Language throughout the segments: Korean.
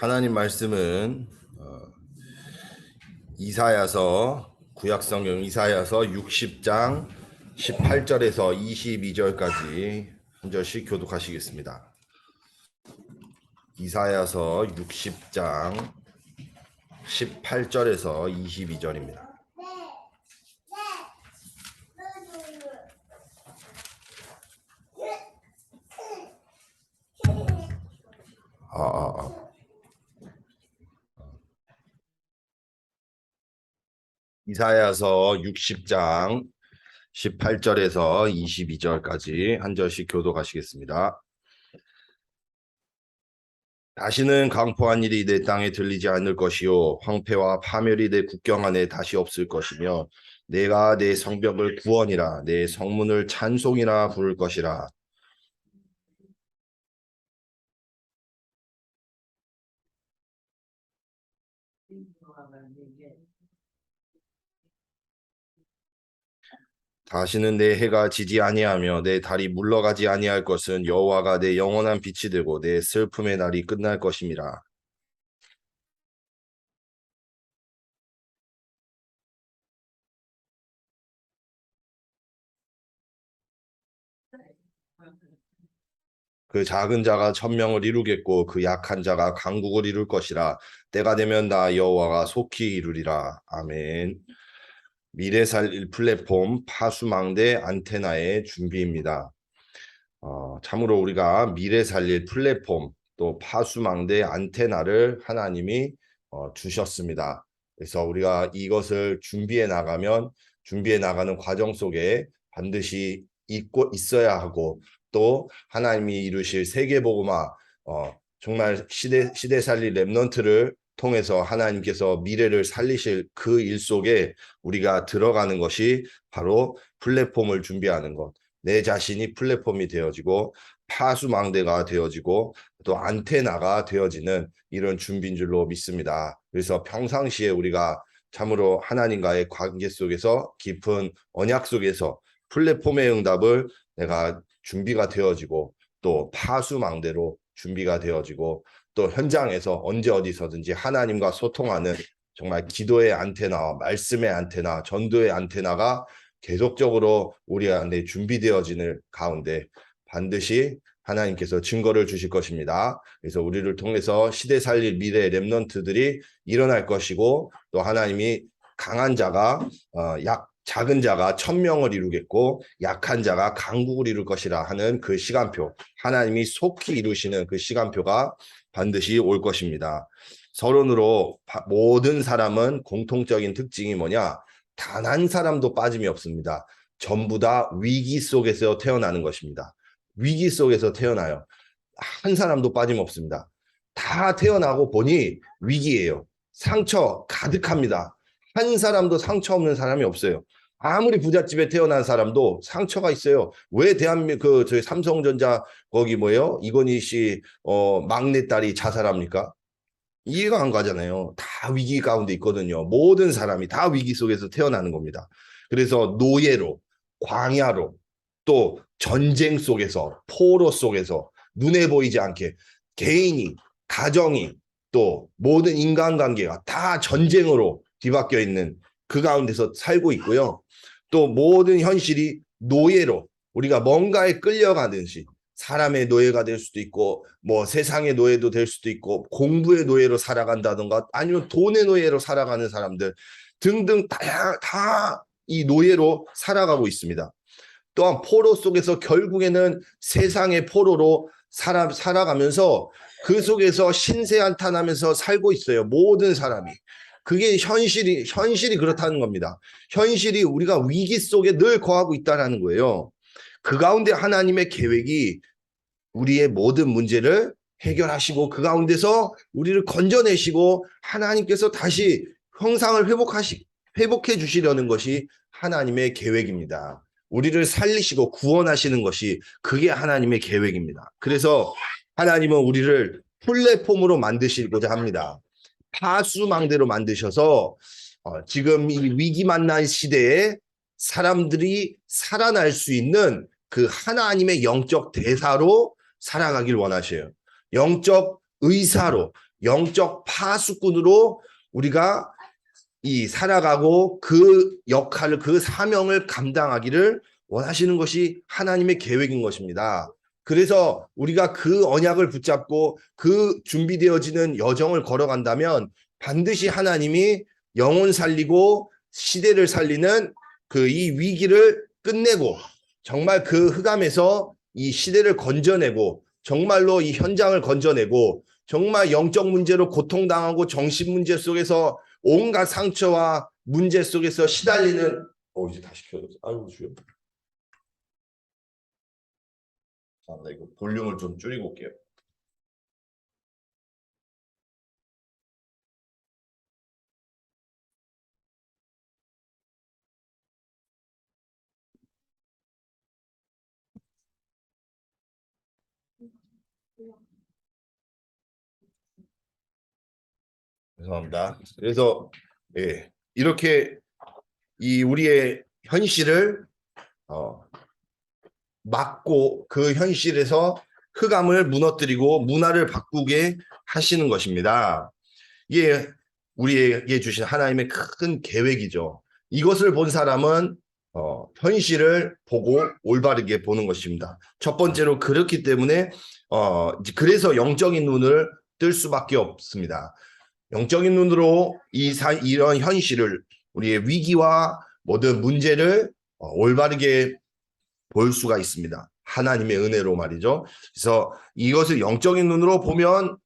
하나님 말씀은 이사야서 구약성경 이사야서 60장 18절에서 22절까지 한 절씩 교독하시겠습니다. 이사야서 60장 18절에서 22절입니다. 이사야서 60장 18절에서 22절까지 한 절씩 교독하시겠습니다. 다시는 강포한 일이 내 땅에 들리지 않을 것이요 황폐와 파멸이 내 국경 안에 다시 없을 것이며 내가 내 성벽을 구원이라 내 성문을 찬송이라 부를 것이라. 다시는 내 해가 지지 아니하며 내 달이 물러가지 아니할 것은 여호와가 내 영원한 빛이 되고 내 슬픔의 날이 끝날 것임이라. 그 작은 자가 천명을 이루겠고 그 약한 자가 강국을 이룰 것이라. 때가 되면 나 여호와가 속히 이루리라. 아멘. 미래 살릴 플랫폼 파수망대 안테나의 준비입니다. 참으로 우리가 미래 살릴 플랫폼 또 파수망대 안테나를 하나님이 주셨습니다. 그래서 우리가 이것을 준비해 나가는 과정 속에 반드시 있어야 하고 또 하나님이 이루실 세계복음화 정말 시대 살릴 렘넌트를 통해서 하나님께서 미래를 살리실 그 일 속에 우리가 들어가는 것이 바로 플랫폼을 준비하는 것. 내 자신이 플랫폼이 되어지고 파수망대가 되어지고 또 안테나가 되어지는 이런 준비인 줄로 믿습니다. 그래서 평상시에 우리가 참으로 하나님과의 관계 속에서 깊은 언약 속에서 플랫폼의 응답을 내가 준비가 되어지고 또 파수망대로 준비가 되어지고 또 현장에서 언제 어디서든지 하나님과 소통하는 정말 기도의 안테나와 말씀의 안테나, 전도의 안테나가 계속적으로 우리 안에 준비되어지는 가운데 반드시 하나님께서 증거를 주실 것입니다. 그래서 우리를 통해서 시대 살릴 미래의 렘넌트들이 일어날 것이고 또 하나님이 강한 자가 작은 자가 천명을 이루겠고 약한 자가 강국을 이룰 것이라 하는 그 시간표, 하나님이 속히 이루시는 그 시간표가 반드시 올 것입니다. 서론으로 모든 사람은 공통적인 특징이 뭐냐? 단 한 사람도 빠짐이 없습니다. 전부 다 위기 속에서 태어나는 것입니다. 위기 속에서 태어나요. 한 사람도 빠짐없습니다. 다 태어나고 보니 위기예요. 상처 가득합니다. 한 사람도 상처 없는 사람이 없어요. 아무리 부잣집에 태어난 사람도 상처가 있어요. 왜 대한민국 저희 삼성전자 거기 뭐예요? 이건희 씨 막내딸이 자살합니까? 이해가 안 가잖아요. 다 위기 가운데 있거든요. 모든 사람이 다 위기 속에서 태어나는 겁니다. 그래서 노예로, 광야로, 또 전쟁 속에서, 포로 속에서 눈에 보이지 않게 개인이, 가정이, 또 모든 인간관계가 다 전쟁으로 뒤바뀌어 있는 그 가운데서 살고 있고요. 또 모든 현실이 노예로 우리가 뭔가에 끌려가듯이 사람의 노예가 될 수도 있고 뭐 세상의 노예도 될 수도 있고 공부의 노예로 살아간다든가 아니면 돈의 노예로 살아가는 사람들 등등 다 이 노예로 살아가고 있습니다. 또한 포로 속에서 결국에는 세상의 포로로 살아가면서 그 속에서 신세한탄하면서 살고 있어요. 모든 사람이. 그게 현실이 그렇다는 겁니다. 현실이 우리가 위기 속에 늘 거하고 있다는 거예요. 그 가운데 하나님의 계획이 우리의 모든 문제를 해결하시고 그 가운데서 우리를 건져내시고 하나님께서 다시 형상을 회복해 주시려는 것이 하나님의 계획입니다. 우리를 살리시고 구원하시는 것이 그게 하나님의 계획입니다. 그래서 하나님은 우리를 플랫폼으로 만드시고자 합니다. 파수망대로 만드셔서 지금 이 위기 만난 시대에 사람들이 살아날 수 있는 그 하나님의 영적 대사로 살아가길 원하셔요. 영적 의사로, 영적 파수꾼으로 우리가 이 살아가고 그 역할을, 그 사명을 감당하기를 원하시는 것이 하나님의 계획인 것입니다. 그래서 우리가 그 언약을 붙잡고 그 준비되어지는 여정을 걸어간다면 반드시 하나님이 영혼 살리고 시대를 살리는 그 이 위기를 끝내고 정말 그 흑암에서 이 시대를 건져내고 정말로 이 현장을 건져내고 정말 영적 문제로 고통당하고 정신 문제 속에서 온갖 상처와 문제 속에서 시달리는 이제 다시 켜졌어. 아이고 주여. 자, 나 이거 볼륨을 좀 줄이고 올게요. 죄송합니다. 그래서 이렇게 이 우리의 현실을 막고 그 현실에서 흑암을 무너뜨리고 문화를 바꾸게 하시는 것입니다. 이게 우리에게 주신 하나님의 큰 계획이죠. 이것을 본 사람은 현실을 보고 올바르게 보는 것입니다. 첫 번째로 그렇기 때문에 그래서 영적인 눈을 뜰 수밖에 없습니다. 영적인 눈으로 이런 현실을, 우리의 위기와 모든 문제를 올바르게 볼 수가 있습니다. 하나님의 은혜로 말이죠. 그래서 이것을 영적인 눈으로 보면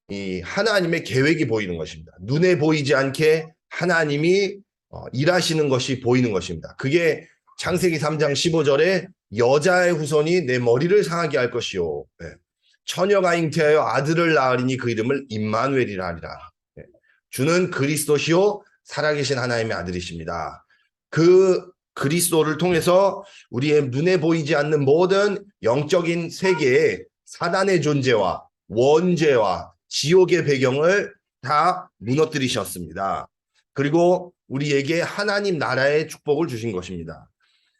이 하나님의 계획이 보이는 것입니다. 눈에 보이지 않게 하나님이 일하시는 것이 보이는 것입니다. 그게 창세기 3장 15절에 여자의 후손이 내 머리를 상하게 할 것이요. 처녀가 잉태하여 아들을 낳으리니 그 이름을 임마누엘이라 하리라. 주는 그리스도시요 살아계신 하나님의 아들이십니다. 그 그리스도를 통해서 우리의 눈에 보이지 않는 모든 영적인 세계의 사단의 존재와 원죄와 지옥의 배경을 다 무너뜨리셨습니다. 그리고 우리에게 하나님 나라의 축복을 주신 것입니다.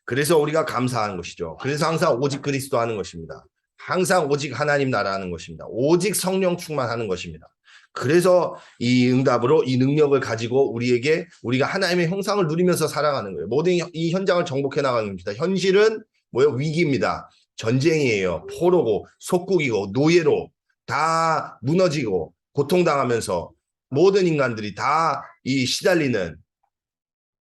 그래서 우리가 감사하는 것이죠. 그래서 항상 오직 그리스도 하는 것입니다. 항상 오직 하나님 나라 하는 것입니다. 오직 성령 충만하는 것입니다. 그래서 이 응답으로 이 능력을 가지고 우리가 하나님의 형상을 누리면서 살아가는 거예요. 모든 이 현장을 정복해 나가는 겁니다. 현실은 뭐예요? 위기입니다. 전쟁이에요. 포로고 속국이고 노예로 다 무너지고 고통당하면서 모든 인간들이 다 이 시달리는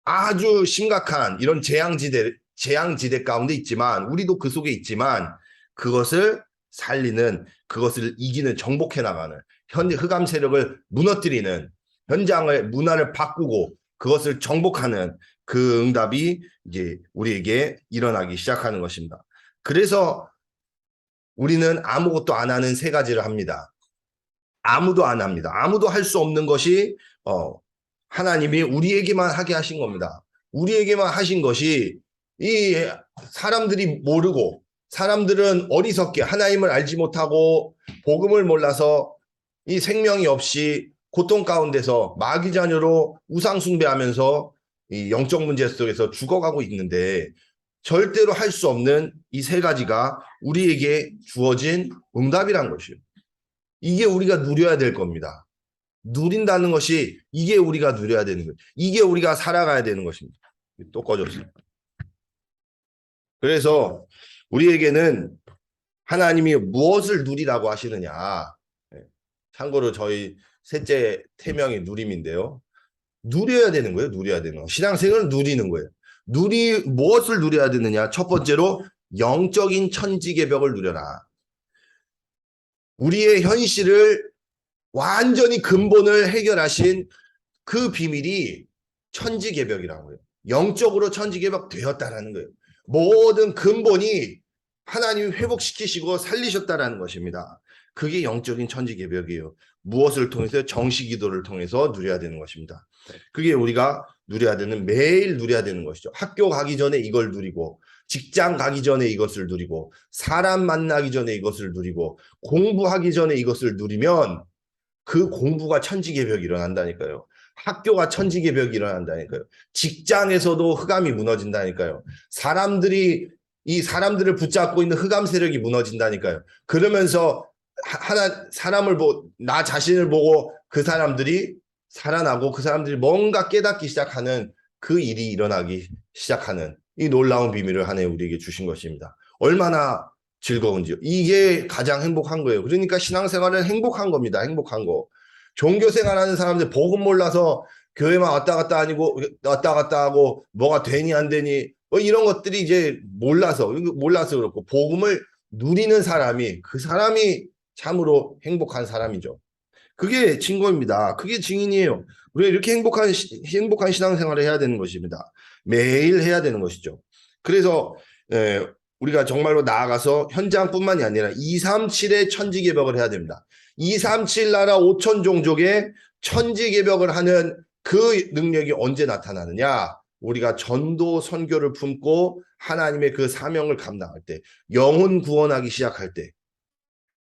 아주 심각한 이런 재앙지대 가운데 있지만 우리도 그 속에 있지만 그것을 살리는, 그것을 이기는, 정복해 나가는 흑암 세력을 무너뜨리는 현장을, 문화를 바꾸고 그것을 정복하는 그 응답이 이제 우리에게 일어나기 시작하는 것입니다. 그래서 우리는 아무것도 안 하는 세 가지를 합니다. 아무도 안 합니다. 아무도 할 수 없는 것이 하나님이 우리에게만 하게 하신 겁니다. 우리에게만 하신 것이 이 사람들이 모르고, 사람들은 어리석게 하나님을 알지 못하고 복음을 몰라서 이 생명이 없이 고통 가운데서 마귀 자녀로 우상 숭배하면서 이 영적 문제 속에서 죽어가고 있는데 절대로 할 수 없는 이 세 가지가 우리에게 주어진 응답이란 것이에요. 이게 우리가 누려야 될 겁니다. 누린다는 것이 이게 우리가 누려야 되는 거예요. 이게 우리가 살아가야 되는 것입니다. 또 꺼졌어요. 그래서 우리에게는 하나님이 무엇을 누리라고 하시느냐. 참고로 저희 셋째 태명이 누림인데요. 누려야 되는 거예요. 누려야 되는 거. 신앙생활은 누리는 거예요. 무엇을 누려야 되느냐. 첫 번째로 영적인 천지개벽을 누려라. 우리의 현실을 완전히 근본을 해결하신 그 비밀이 천지개벽이라는 거예요. 영적으로 천지개벽 되었다라는 거예요. 모든 근본이 하나님이 회복시키시고 살리셨다라는 것입니다. 그게 영적인 천지개벽이에요. 무엇을 통해서? 정시기도를 통해서 누려야 되는 것입니다. 그게 우리가 누려야 되는, 매일 누려야 되는 것이죠. 학교 가기 전에 이걸 누리고, 직장 가기 전에 이것을 누리고, 사람 만나기 전에 이것을 누리고, 공부하기 전에 이것을 누리면 그 공부가 천지개벽이 일어난다니까요. 학교가 천지개벽이 일어난다니까요. 직장에서도 흑암이 무너진다니까요. 이 사람들을 붙잡고 있는 흑암 세력이 무너진다니까요. 그러면서 사람을 나 자신을 보고 그 사람들이 살아나고 그 사람들이 뭔가 깨닫기 시작하는 그 일이 일어나기 시작하는 이 놀라운 비밀을 하나님 우리에게 주신 것입니다. 얼마나 즐거운지요. 이게 가장 행복한 거예요. 그러니까 신앙생활은 행복한 겁니다. 행복한 거. 종교생활하는 사람들 복음 몰라서 교회만 왔다 갔다 아니고 왔다 갔다 하고 뭐가 되니 안 되니 뭐 이런 것들이 이제 몰라서 그렇고 복음을 누리는 사람이 그 사람이 참으로 행복한 사람이죠. 그게 증거입니다. 그게 증인이에요. 우리가 이렇게 행복한 신앙생활을 해야 되는 것입니다. 매일 해야 되는 것이죠. 그래서 우리가 정말로 나아가서 현장뿐만이 아니라 237의 천지개벽을 해야 됩니다. 237 나라 5천 종족의 천지개벽을 하는 그 능력이 언제 나타나느냐? 우리가 전도 선교를 품고 하나님의 그 사명을 감당할 때, 영혼 구원하기 시작할 때,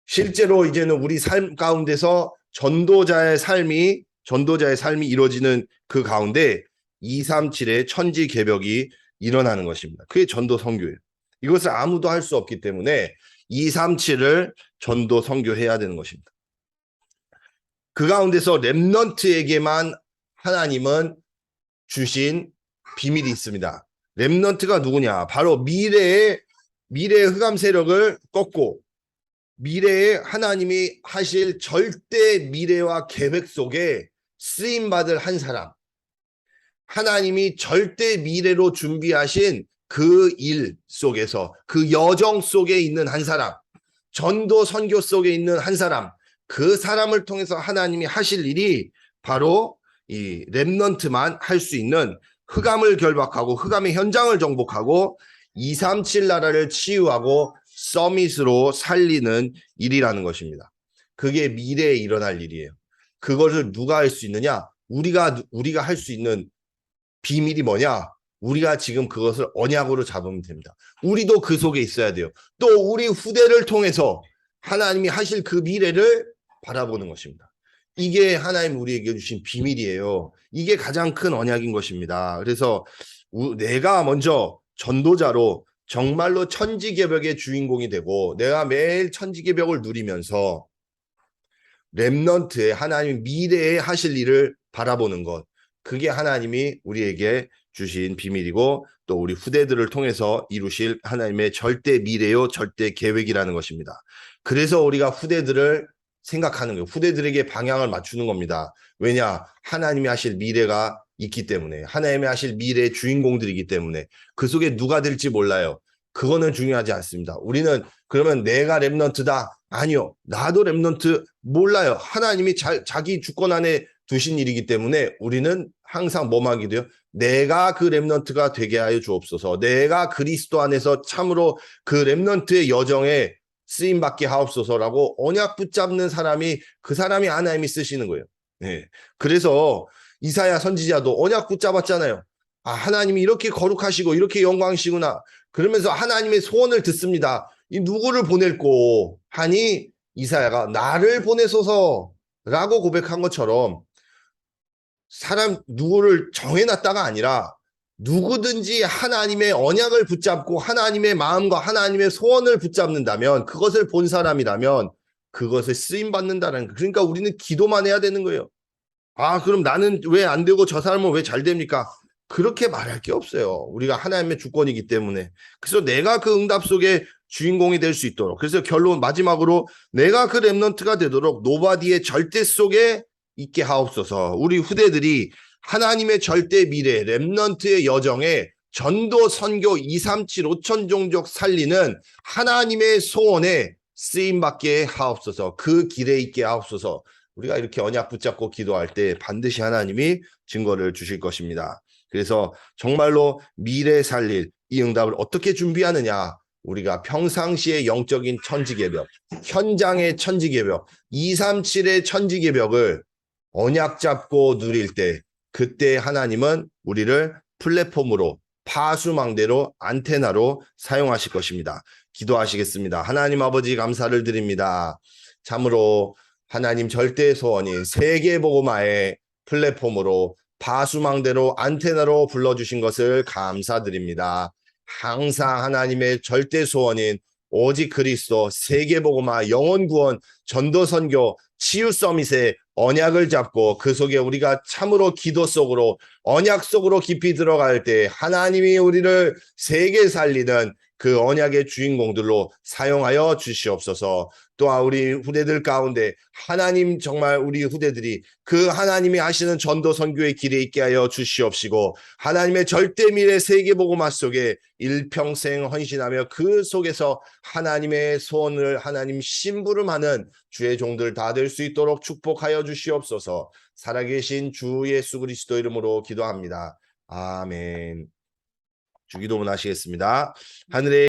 실제로 이제는 우리 삶 가운데서 전도자의 삶이 이루어지는 그 가운데 237의 천지 개벽이 일어나는 것입니다. 그게 전도 선교예요. 이것을 아무도 할 수 없기 때문에 237을 전도 선교해야 되는 것입니다. 그 가운데서 렘넌트에게만 하나님은 주신 비밀이 있습니다. 렘넌트가 누구냐? 바로 미래의 흑암 세력을 꺾고 미래에 하나님이 하실 절대 미래와 계획 속에 쓰임받을 한 사람, 하나님이 절대 미래로 준비하신 그 일 속에서 그 여정 속에 있는 한 사람, 전도 선교 속에 있는 한 사람, 그 사람을 통해서 하나님이 하실 일이 바로 이 렘넌트만 할 수 있는 흑암을 결박하고 흑암의 현장을 정복하고 237 나라를 치유하고 서밋으로 살리는 일이라는 것입니다. 그게 미래에 일어날 일이에요. 그것을 누가 할 수 있느냐? 우리가 할 수 있는 비밀이 뭐냐? 우리가 지금 그것을 언약으로 잡으면 됩니다. 우리도 그 속에 있어야 돼요. 또 우리 후대를 통해서 하나님이 하실 그 미래를 바라보는 것입니다. 이게 하나님 우리에게 주신 비밀이에요. 이게 가장 큰 언약인 것입니다. 그래서 내가 먼저 전도자로 정말로 천지개벽의 주인공이 되고 내가 매일 천지개벽을 누리면서 렘넌트의 하나님 미래에 하실 일을 바라보는 것, 그게 하나님이 우리에게 주신 비밀이고 또 우리 후대들을 통해서 이루실 하나님의 절대 미래요 절대 계획이라는 것입니다. 그래서 우리가 후대들을 생각하는 거예요. 후대들에게 방향을 맞추는 겁니다. 왜냐? 하나님이 하실 미래가 있기 때문에, 하나님이 하실 미래의 주인공들이기 때문에 그 속에 누가 될지 몰라요. 그거는 중요하지 않습니다. 우리는 그러면 내가 렘넌트다. 아니요. 나도 렘넌트 몰라요. 하나님이 자기 주권 안에 두신 일이기 때문에 우리는 항상 뭐만 기도요? 내가 그 렘넌트가 되게 하여 주옵소서. 내가 그리스도 안에서 참으로 그 렘넌트의 여정에 쓰임받게 하옵소서라고 언약 붙잡는 사람이 그 사람이 하나님이 쓰시는 거예요. 네. 그래서 이사야 선지자도 언약 붙잡았잖아요. 아, 하나님이 이렇게 거룩하시고 이렇게 영광이시구나. 그러면서 하나님의 소원을 듣습니다. 이 누구를 보낼꼬 하니 이사야가 나를 보내소서라고 고백한 것처럼 사람 누구를 정해놨다가 아니라 누구든지 하나님의 언약을 붙잡고 하나님의 마음과 하나님의 소원을 붙잡는다면 그것을 본 사람이라면 그것을 쓰임받는다는, 그러니까 우리는 기도만 해야 되는 거예요. 아, 그럼 나는 왜 안 되고 저 사람은 왜 잘 됩니까? 그렇게 말할 게 없어요. 우리가 하나님의 주권이기 때문에. 그래서 내가 그 응답 속에 주인공이 될 수 있도록, 그래서 결론 마지막으로 내가 그 렘넌트가 되도록 노바디의 절대 속에 있게 하옵소서. 우리 후대들이 하나님의 절대 미래 렘넌트의 여정에 전도 선교 237 5천 종족 살리는 하나님의 소원에 쓰임받게 하옵소서. 그 길에 있게 하옵소서. 우리가 이렇게 언약 붙잡고 기도할 때 반드시 하나님이 증거를 주실 것입니다. 그래서 정말로 미래 살릴 이 응답을 어떻게 준비하느냐? 우리가 평상시의 영적인 천지개벽, 현장의 천지개벽, 237의 천지개벽을 언약 잡고 누릴 때 그때 하나님은 우리를 플랫폼으로 파수망대로 안테나로 사용하실 것입니다. 기도하시겠습니다. 하나님 아버지 감사를 드립니다. 참으로 하나님 절대 소원인 세계복음화의 플랫폼으로 파수망대로 안테나로 불러주신 것을 감사드립니다. 항상 하나님의 절대 소원인 오직 그리스도, 세계복음화, 영혼구원, 전도선교, 치유서밋의 언약을 잡고 그 속에 우리가 참으로 기도 속으로 언약 속으로 깊이 들어갈 때 하나님이 우리를 세계 살리는 그 언약의 주인공들로 사용하여 주시옵소서. 또한 우리 후대들 가운데 하나님 정말 우리 후대들이 그 하나님이 하시는 전도 선교의 길에 있게 하여 주시옵시고 하나님의 절대 미래 세계복음화 속에 일평생 헌신하며 그 속에서 하나님의 소원을 하나님 심부름하는 주의 종들 다 될 수 있도록 축복하여 주시옵소서. 살아계신 주 예수 그리스도 이름으로 기도합니다. 아멘. 주기도문 하시겠습니다. 하늘에